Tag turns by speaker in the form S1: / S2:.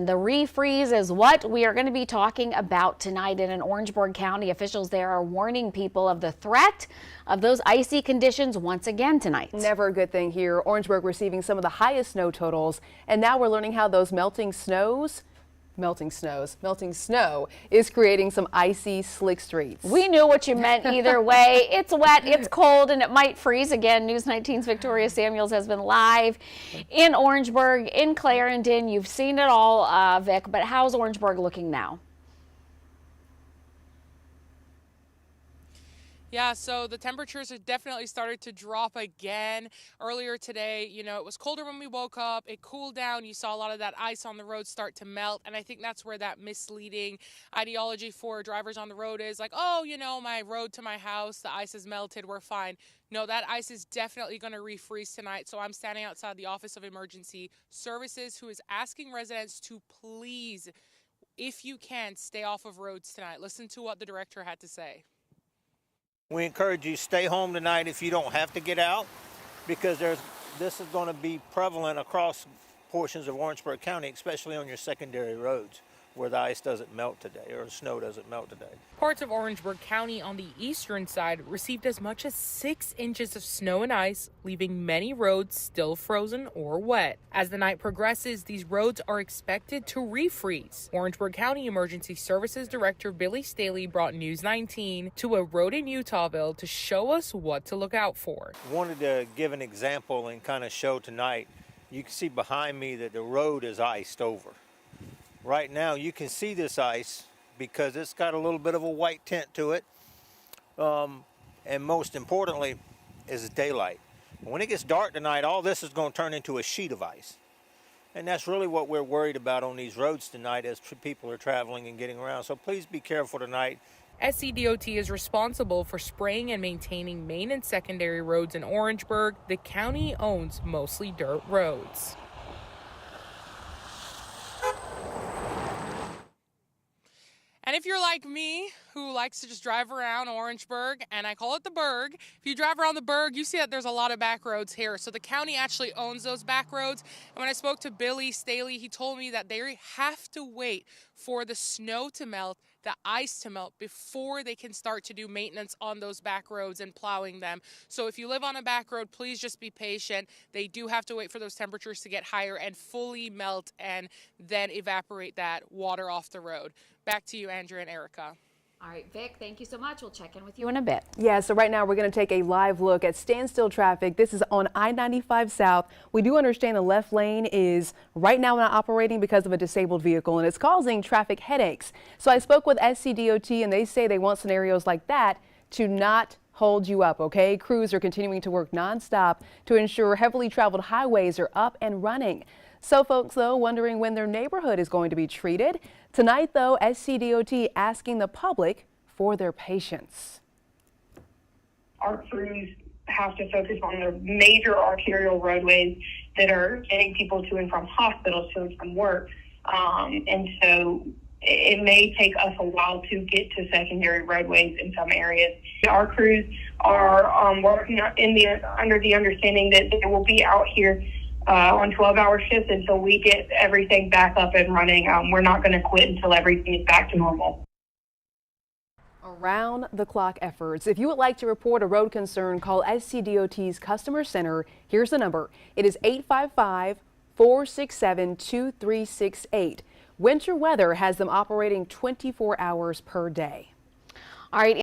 S1: The refreeze is what we are going to be talking about tonight. In Orangeburg County, officials there are warning people of the threat of those icy conditions once again tonight.
S2: Never a good thing here. Orangeburg receiving some of the highest snow totals, and now we're learning how those melting snow is creating some icy, slick streets.
S1: We knew what you meant either way. It's wet, it's cold, and it might freeze again. News 19's Victoria Samuels has been live in Orangeburg, in Clarendon. You've seen it all, Vic, but how's Orangeburg looking now?
S3: Yeah, so the temperatures have definitely started to drop again. Earlier today, it was colder when we woke up. It cooled down. You saw a lot of that ice on the road start to melt. And I think that's where that misleading ideology for drivers on the road is like, oh, my road to my house, the ice has melted, we're fine. No, that ice is definitely going to refreeze tonight. So I'm standing outside the Office of Emergency Services, who is asking residents to please, if you can, stay off of roads tonight. Listen to what the director had to say.
S4: We encourage you to stay home tonight if you don't have to get out, because this is going to be prevalent across portions of Orangeburg County, especially on your secondary roads where the ice doesn't melt today or the snow doesn't melt today.
S3: Parts of Orangeburg County on the eastern side received as much as 6 inches of snow and ice, leaving many roads still frozen or wet. As the night progresses, these roads are expected to refreeze. Orangeburg County Emergency Services Director Billy Staley brought News 19 to a road in Utahville to show us what to look out for.
S4: Wanted to give an example and kind of show tonight. You can see behind me that the road is iced over. Right now you can see this ice because it's got a little bit of a white tint to it, and most importantly is daylight. When it gets dark tonight, all this is going to turn into a sheet of ice, and that's really what we're worried about on these roads tonight as people are traveling and getting around. So please be careful tonight.
S3: SCDOT is responsible for spraying and maintaining main and secondary roads in Orangeburg. The county owns mostly dirt roads. And if you're like me, who likes to just drive around Orangeburg, and I call it the Burg, if you drive around the Burg, you see that there's a lot of back roads here. So the county actually owns those back roads. And when I spoke to Billy Staley, he told me that they have to wait for the snow to melt, the ice to melt, before they can start to do maintenance on those back roads and plowing them. So if you live on a back road, please just be patient. They do have to wait for those temperatures to get higher and fully melt and then evaporate that water off the road. Back to you, Andrea and Erica.
S1: All right, Vic, thank you so much. We'll check in with you in a bit.
S2: Yeah, so right now we're going to take a live look at standstill traffic. This is on I-95 South. We do understand the left lane is right now not operating because of a disabled vehicle, and it's causing traffic headaches. So I spoke with SCDOT, and they say they want scenarios like that to not hold you up, okay? Crews are continuing to work nonstop to ensure heavily traveled highways are up and running. So folks, though, wondering when their neighborhood is going to be treated. Tonight, though, SCDOT asking the public for their patience.
S5: Our crews have to focus on the major arterial roadways that are getting people to and from hospitals, to and from work. And so it may take us a while to get to secondary roadways in some areas. Our crews are working under the understanding that they will be out here on 12-hour shifts until we get everything back up and running. We're not going to quit until everything is back to normal.
S2: Around the clock efforts. If you would like to report a road concern, call SCDOT's Customer Center. Here's the number. It is 855-467-2368. Winter weather has them operating 24 hours per day.
S1: All right.